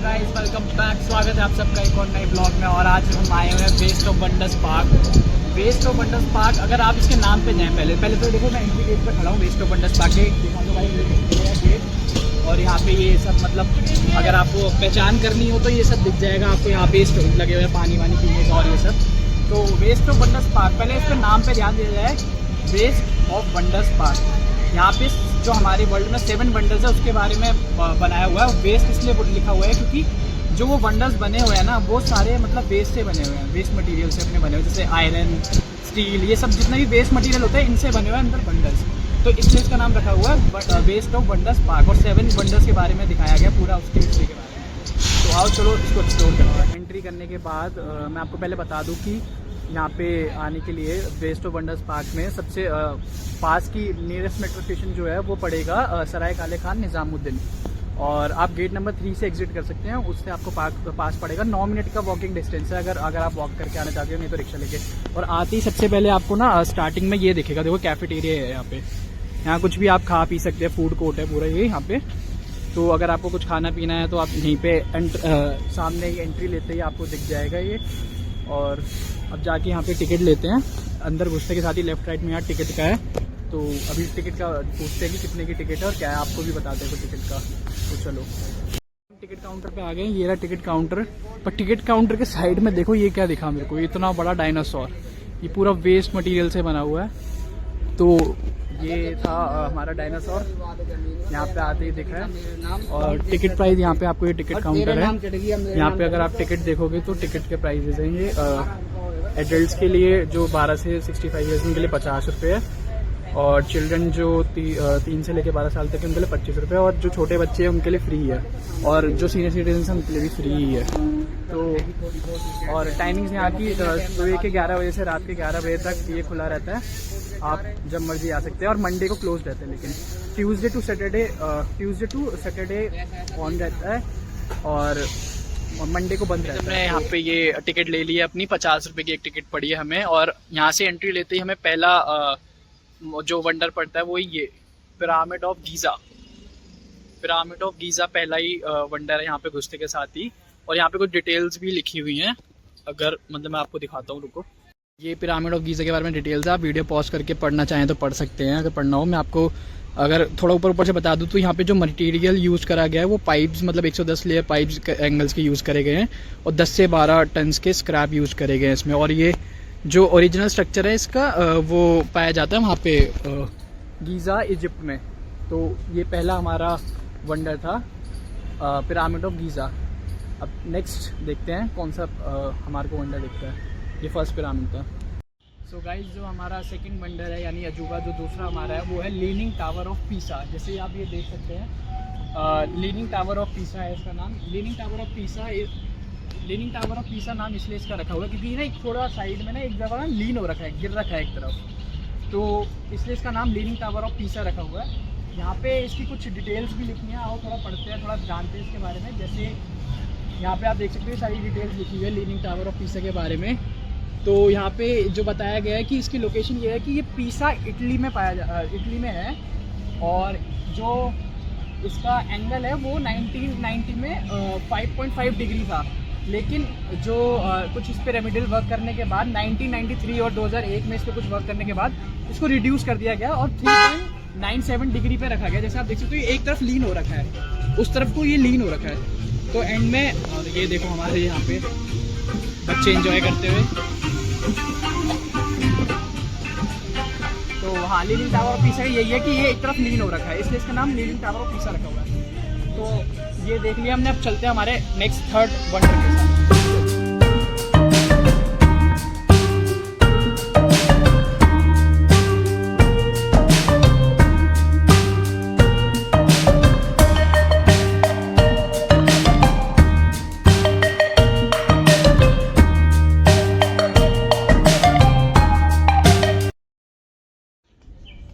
Guys welcome back. स्वागत है आप सबका एक और नए ब्लॉग में। और आज हम आए हुए हैं waste of wonders park. Waste of wonders park, अगर आप इसके नाम पे जाएं, पहले तो देखो मैं एंट्री गेट पे खड़ा हूँ वेस्ट ऑफ वंडर्स पार्क के। दिखा दो भाई, ये गेट। और यहाँ पे ये सब मतलब अगर आपको पहचान करनी हो तो ये सब दिख जाएगा आपको। यहाँ पे स्टॉल लगे हुए हैं पानी वानी पीने का और ये सब। तो वेस्ट ऑफ वंडर्स पार्क, पहले इसके नाम पर ध्यान दिया जाए, वेस्ट ऑफ वंडर्स पार्क। यहाँ पे जो हमारे वर्ल्ड में 7 वंडर्स है उसके बारे में बनाया हुआ है। वेस्ट इसलिए लिखा हुआ है क्योंकि जो वो वंडर्स बने हुए हैं ना, वो सारे मतलब वेस्ट से बने हुए हैं, वेस्ट मटेरियल से अपने बने हुए हैं। जैसे आयरन, स्टील, ये सब जितने भी वेस्ट मटेरियल होते हैं इनसे बने हुए हैं अंदर वंडर्स। तो इसलिए इसका नाम रखा हुआ है वेस्ट ऑफ वंडर्स पार्क। और 7 वंडर्स के बारे में दिखाया गया पूरा, उसकी हिस्ट्री के बारे में। तो आओ चलो इसको एक्सप्लोर करते हैं। एंट्री करने के बाद मैं आपको पहले बता दूँ कि यहाँ पे आने के लिए वेस्ट ऑफ वंडर्स पार्क में सबसे पास की नियरेस्ट मेट्रो स्टेशन जो है वो पड़ेगा सराय काले खान निज़ामुद्दीन। और आप गेट नंबर 3 से एग्जिट कर सकते हैं, उससे आपको पास पड़ेगा। 9 मिनट का वॉकिंग डिस्टेंस है अगर आप वॉक करके आना चाहते हो, नहीं तो रिक्शा लेके। और आते ही सबसे पहले आपको ना स्टार्टिंग में ये दिखेगा, देखो कैफेटेरिया है यहाँ पे। यहाँ कुछ भी आप खा पी सकते हैं, फूड कोर्ट है पूरा ये यहाँ पे। तो अगर आपको कुछ खाना पीना है तो आप यहीं पे सामने ही एंट्री लेते ही आपको दिख जाएगा ये। और अब जाके यहाँ पे टिकट लेते हैं। अंदर घुसने के साथ ही लेफ्ट राइट में यहाँ टिकट का है। तो अभी टिकट का पूछते हैं कि कितने की टिकट है और क्या है, आपको भी बताते हैं टिकट का। तो चलो टिकट काउंटर पे आ गए। ये रहा टिकट काउंटर। पर टिकट काउंटर के साइड में देखो ये क्या दिखा मेरे को, इतना बड़ा डायनासोर। ये पूरा वेस्ट मटेरियल से बना हुआ है। तो ये था हमारा डायनासोर, यहाँ पे आते ही दिख रहा है। और टिकट प्राइस यहाँ पे आपको ये टिकट काउंटर है। यहाँ पे अगर आप टिकट देखोगे तो टिकट के प्राइजेज हैं ये। एडल्ट्स के लिए जो 12 से 65 ईयर्स उनके लिए 50 रुपये है। और चिल्ड्रन जो 3 से लेकर 12 साल तक है उनके लिए 25 रुपये। और जो छोटे बच्चे हैं उनके लिए फ्री है। और जो सीनियर सिटीजन हैं उनके लिए भी फ्री ही है। तो और टाइमिंग्स यहाँ की सुबह के 11 बजे से रात के 11 बजे तक ये खुला रहता है। आप जब मर्जी आ सकते हैं। और मंडे को क्लोज रहता है, लेकिन ट्यूसडे टू सैटरडे ऑन रहता है और मंडे को बंद रहता है। हमने यहाँ पे ये टिकट ले ली है अपनी, 50 रुपये की एक टिकट पड़ी है हमें। और यहाँ से एंट्री लेते ही हमें पहला जो वंडर पड़ता है वो ये pyramid of Giza. Pyramid of Giza पहला ही वंडर है यहाँ पे घुसने के साथ ही। और यहाँ पे कुछ डिटेल्स भी लिखी हुई हैं, अगर मतलब मैं आपको दिखाता हूँ, रुको। ये पिरामिड ऑफ गीज़ा के बारे में डिटेल्स है, आप वीडियो पॉज करके पढ़ना चाहें तो पढ़ सकते हैं। अगर पढ़ना हो, मैं आपको अगर थोड़ा ऊपर से बता दूं तो यहाँ पे जो मटेरियल यूज़ करा गया है वो पाइप्स, मतलब 110 लेयर पाइप्स एंगल्स के यूज़ करे गए हैं। और 10 से 12 टन्स के स्क्रैप यूज़ करे गए हैं इसमें। और ये जो ओरिजिनल स्ट्रक्चर है इसका वो पाया जाता है वहाँ पे गीज़ा इजिप्ट में। तो ये पहला हमारा वंडर था, पिरामिड ऑफ गीज़ा। अब नेक्स्ट देखते हैं कौन सा हमारे को वंडर दिखता है। ये फर्स्ट पिरामिड था। सो गाइस, जो हमारा सेकंड वंडर है यानी अजूबा जो दूसरा हमारा है वो है लीनिंग टावर ऑफ पीसा। जैसे आप ये देख सकते हैं, लीनिंग टावर ऑफ पीसा है इसका नाम। लीनिंग टावर ऑफ पीसा नाम इसलिए इसका रखा हुआ है क्योंकि ना एक थोड़ा साइड में ना एक जगह ना लीन हो रखा है, गिर रखा है एक तरफ। तो इसलिए इसका नाम लीनिंग टावर ऑफ पीसा रखा हुआ है। यहाँ पे इसकी कुछ डिटेल्स भी लिखी हैं, आओ थोड़ा पढ़ते हैं, थोड़ा जानते हैं इसके बारे में। जैसे यहाँ पे आप देख सकते हैं सारी डिटेल्स लिखी हुई है लीनिंग टावर ऑफ पीसा के बारे में। तो यहाँ पे जो बताया गया है कि इसकी लोकेशन ये है कि ये पीसा इटली में है। और जो इसका एंगल है वो 1990 में 5.5 डिग्री था। लेकिन जो कुछ इस पे रेमेडियल वर्क करने के बाद 1993 और 2001 में इस पर कुछ वर्क करने के बाद इसको रिड्यूस कर दिया गया और 3.97 डिग्री पे रखा गया। जैसे आप देख सकते हो एक तरफ लीन हो रखा है, उस तरफ को ये लीन हो रखा है। तो एंड में और ये देखो हमारे यहाँ पे बच्चे एंजॉय करते हुए। तो हाँ, लीनिंग टावर ऑफ पीसा यही है कि ये एक तरफ लीन हो रखा है, इसलिए इसका नाम लीनिंग टावर ऑफ पीसा रखा हुआ है। तो ये देख लिया हमने। अब चलते हैं हमारे नेक्स्ट थर्ड वंडर के साथ।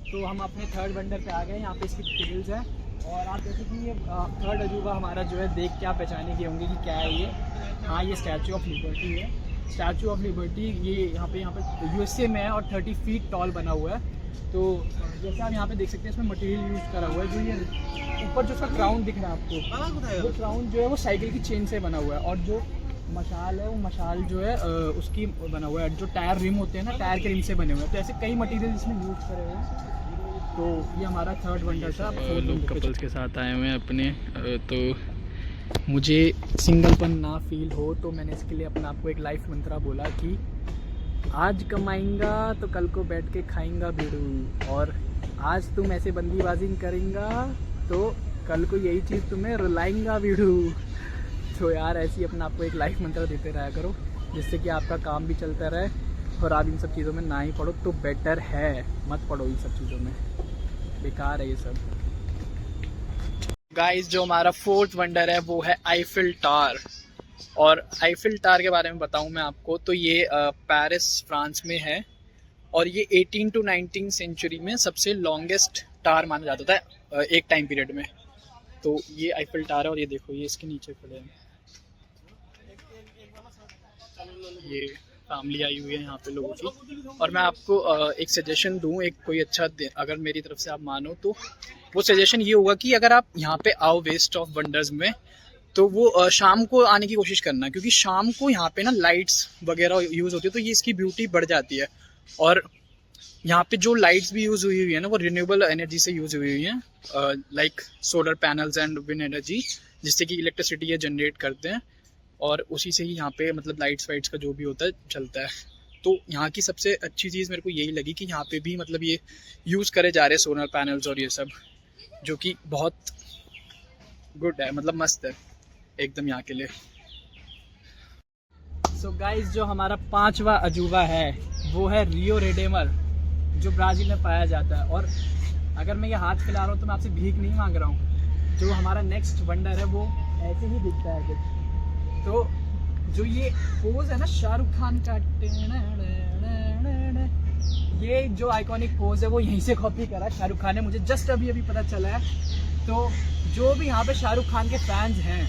तो हम अपने थर्ड वंडर पे आ गए। यहाँ पे इसकी डिटेल्स है। और आप जैसे कि ये थर्ड अजूबा हमारा जो है देख के आप पहचाने के होंगे कि क्या है ये। हाँ, ये स्टैचू ऑफ लिबर्टी है। स्टैचू ऑफ लिबर्टी ये यहाँ पे यूएसए में है और 30 फीट टॉल बना हुआ है। तो जैसे आप यहाँ पे देख सकते हैं इसमें मटेरियल यूज़ करा हुआ है। जो ये ऊपर जो उसका क्राउन दिख रहा है आपको, वो क्राउन जो है वो साइकिल की चेन से बना हुआ है। और जो मशाल है वो मशाल जो है उसकी बना हुआ है। जो टायर रिम होते हैं ना, टायर के रिम से बने हुए हैं। तो ऐसे कई मटेरियल इसमें यूज़ करे हुए हैं। तो ये हमारा थर्ड वंडर था। लोग कपल्स के साथ आए हुए हैं अपने, तो मुझे सिंगलपन ना फील हो तो मैंने इसके लिए अपना आपको एक लाइफ मंत्रा बोला कि आज कमाएंगा तो कल को बैठ के खाएंगा बिड़ू, और आज तुम ऐसे बंदीबाजी करेंगा तो कल को यही चीज़ तुम्हें रुलाएंगा बिड़ू। तो यार ऐसे ही अपना आपको एक लाइफ मंत्र देते रहा करो, जिससे कि आपका काम भी चलता रहे और आप इन सब चीज़ों में ना ही पढ़ो तो बेटर है। मत पढ़ो इन सब चीज़ों में, बेकार है ये सब। गाइस जो हमारा फोर्थ वंडर है वो है आईफिल टावर। और आईफिल टावर के बारे में बताऊं मैं आपको तो ये पेरिस फ्रांस में है, और ये 18 to 19 सेंचुरी में सबसे लॉन्गेस्ट टावर माना जाता था एक टाइम पीरियड में। तो ये आईफिल टावर है, और ये देखो ये इसके नीचे खड़े हैं, ये फैमिली आई हुई है यहाँ पे लोगों की। और मैं आपको एक सजेशन दूँ, एक कोई अच्छा अगर मेरी तरफ से आप मानो तो वो सजेशन ये होगा कि अगर आप यहाँ पे आओ वेस्ट ऑफ वंडर्स में, तो वो शाम को आने की कोशिश करना, क्योंकि शाम को यहाँ पे ना लाइट्स वगैरह यूज़ होती है, तो ये इसकी ब्यूटी बढ़ जाती है। और यहाँ पे जो लाइट्स भी यूज़ हुई है ना, वो रिन्यूएबल एनर्जी से यूज़ हुई है, like solar panels and wind energy, जिससे कि इलेक्ट्रिसिटी ये जनरेट करते हैं, और उसी से ही यहाँ पे मतलब लाइट्स वाइट्स का जो भी होता है चलता है। तो यहाँ की सबसे अच्छी चीज़ मेरे को यही लगी कि यहाँ पे भी मतलब ये यूज़ करे जा रहे हैं सोलर पैनल्स और ये सब, जो कि बहुत गुड है, मतलब मस्त है एकदम यहाँ के लिए। सो गाइस जो हमारा पांचवा अजूबा है वो है रियो रेडेमर, जो ब्राज़ील में पाया जाता है। और अगर मैं ये हाथ खिला रहा हूँ तो मैं आपसे भीख नहीं मांग रहा हूँ। जो हमारा नेक्स्ट वंडर है वो ऐसे ही दिखता है कुछ। तो जो ये पोज है ना शाहरुख खान का, ये जो आइकॉनिक पोज है वो यहीं से कॉपी करा शाहरुख खान ने, मुझे जस्ट अभी पता चला है। तो जो भी यहाँ पे शाहरुख खान के फैंस हैं,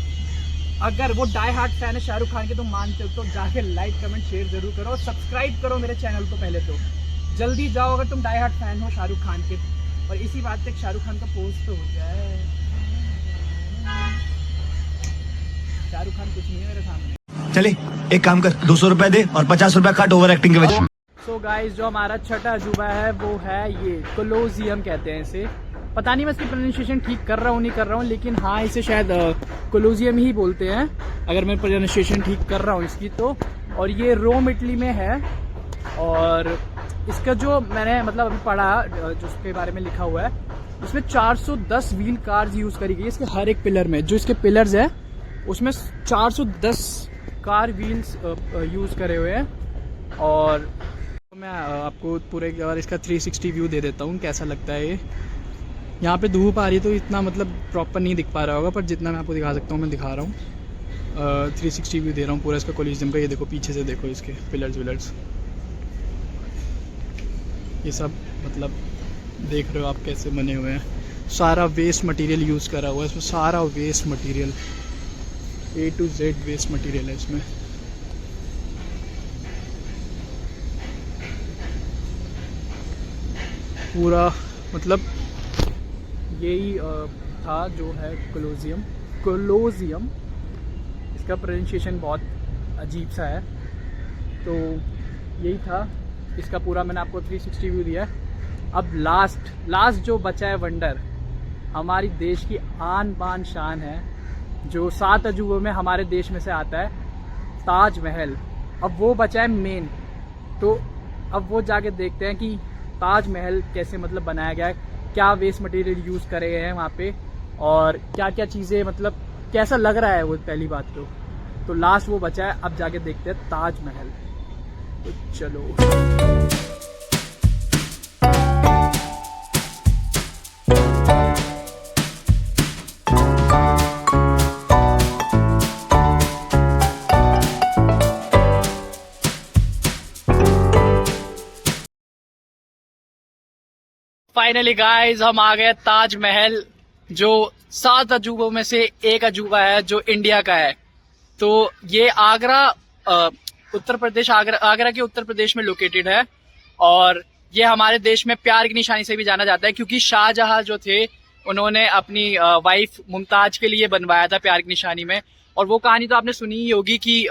अगर वो डाई हार्ट फैन है शाहरुख खान के तो मानते हो, तो जाके लाइक कमेंट शेयर जरूर करो और सब्सक्राइब करो मेरे चैनल को। पहले तो जल्दी जाओ अगर तुम डाई हार्ट फैन हो शाहरुख खान के। और इसी बात तक शाहरुख खान का पोज तो हो जाए। शाहरुख खान कुछ नहीं है मेरे सामने। चले एक काम कर, 200 रुपए दे और 50 रुपए काट ओवर एक्टिंग के वजह से। सो गाइस जो हमारा छठा अजूबा है वो है ये कोलोजियम कहते हैं इसे। पता नहीं मैं इसकी प्रोनाउंसिएशन ठीक कर रहा हूँ नहीं कर रहा हूँ, लेकिन हाँ इसे शायद कोलोजियम ही बोलते हैं अगर मैं प्रोनाउंसिएशन ठीक कर रहा हूँ इसकी तो। और ये रोम इटली में है, और इसका जो मैंने मतलब अभी पढ़ा जो उसके बारे में लिखा हुआ है, उसमें 410 व्हील कार्स यूज़ करी गई इसके हर एक पिलर में। जो इसके पिलर्स है उसमें 410 कार व्हील्स यूज़ करे हुए हैं। और मैं आपको पूरे बार इसका 360 व्यू दे देता हूँ कैसा लगता है ये। यहाँ पे धूप आ रही है तो इतना मतलब प्रॉपर नहीं दिख पा रहा होगा, पर जितना मैं आपको दिखा सकता हूँ मैं दिखा रहा हूँ। 360 व्यू दे रहा हूँ पूरा इसका कोलिजियम का। ये देखो पीछे से देखो इसके पिलर्स विलर्स, ये सब मतलब देख रहे हो आप कैसे बने हुए हैं। सारा वेस्ट मटेरियल यूज़ करा हुआ है इसमें, सारा waste material A to Z waste material है इसमें। पूरा मतलब यही था जो है कोलोजियम। इसका प्रोनाउंसिएशन बहुत अजीब सा है। तो यही था इसका पूरा, मैंने आपको 360 व्यू दिया है। अब लास्ट जो बचा है वंडर, हमारी देश की आन बान शान है, जो 7 अजूबों में हमारे देश में से आता है, ताजमहल। अब वो बचा है मेन, तो अब वो जाके देखते हैं कि ताजमहल कैसे मतलब बनाया गया है, क्या वेस्ट मटेरियल यूज़ करे गए हैं वहाँ पे, और क्या क्या चीज़ें मतलब कैसा लग रहा है वो पहली बात तो लास्ट वो बचा है। अब जाके देखते हैं ताजमहल। तो चलो फाइनली गाइस हम आ गए ताजमहल, जो 7 अजूबों में से एक अजूबा है जो इंडिया का है। तो ये आगरा उत्तर प्रदेश, आगरा के उत्तर प्रदेश में लोकेटेड है। और ये हमारे देश में प्यार की निशानी से भी जाना जाता है, क्योंकि शाहजहां जो थे उन्होंने अपनी वाइफ मुमताज के लिए बनवाया था प्यार की निशानी में। और वो कहानी तो आपने सुनी ही होगी कि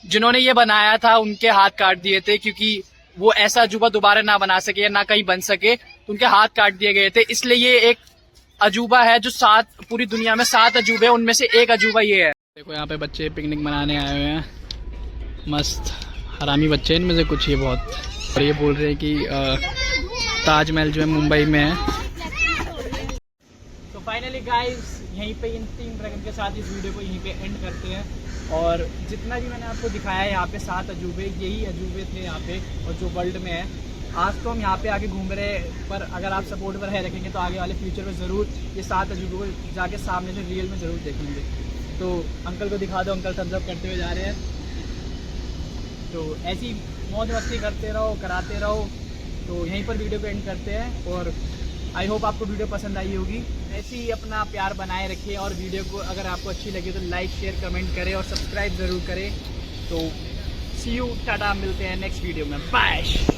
जिन्होंने ये बनाया था उनके हाथ काट दिए थे, क्योंकि वो ऐसा अजूबा दोबारा ना बना सके या ना कहीं बन सके, तो उनके हाथ काट दिए गए थे। इसलिए ये एक अजूबा है जो पूरी दुनिया में 7 अजूबे, उनमें से एक अजूबा ये है। देखो यहाँ पे बच्चे पिकनिक मनाने आए हुए हैं, मस्त हरामी बच्चे इनमें से कुछ, ये बहुत। और ये बोल रहे हैं कि ताजमहल जो है मुंबई में है। तो फाइनली गाइस यहीं पे इन 3 ड्रैगन के साथ इस वीडियो को यहीं पे एंड करते हैं। और जितना भी मैंने आपको दिखाया है यहाँ पे 7 अजूबे, यही अजूबे थे यहाँ पे और जो वर्ल्ड में है। आज तो हम यहाँ पे आके घूम रहे हैं, पर अगर आप सपोर्ट पर है रखेंगे तो आगे वाले फ्यूचर में ज़रूर ये 7 अजूबे को जाके सामने से रियल में ज़रूर देखेंगे। तो अंकल को दिखा दो, अंकल थम्स अप करते हुए जा रहे हैं। तो ऐसी मौज मस्ती करते रहो, कराते रहो। तो यहीं पर वीडियो को एंड करते हैं और आई होप आपको वीडियो पसंद आई होगी। ऐसे ही अपना प्यार बनाए रखिए और वीडियो को अगर आपको अच्छी लगी तो लाइक शेयर कमेंट करें और सब्सक्राइब ज़रूर करें। तो सी यू, टाटा, मिलते हैं नेक्स्ट वीडियो में, बाय।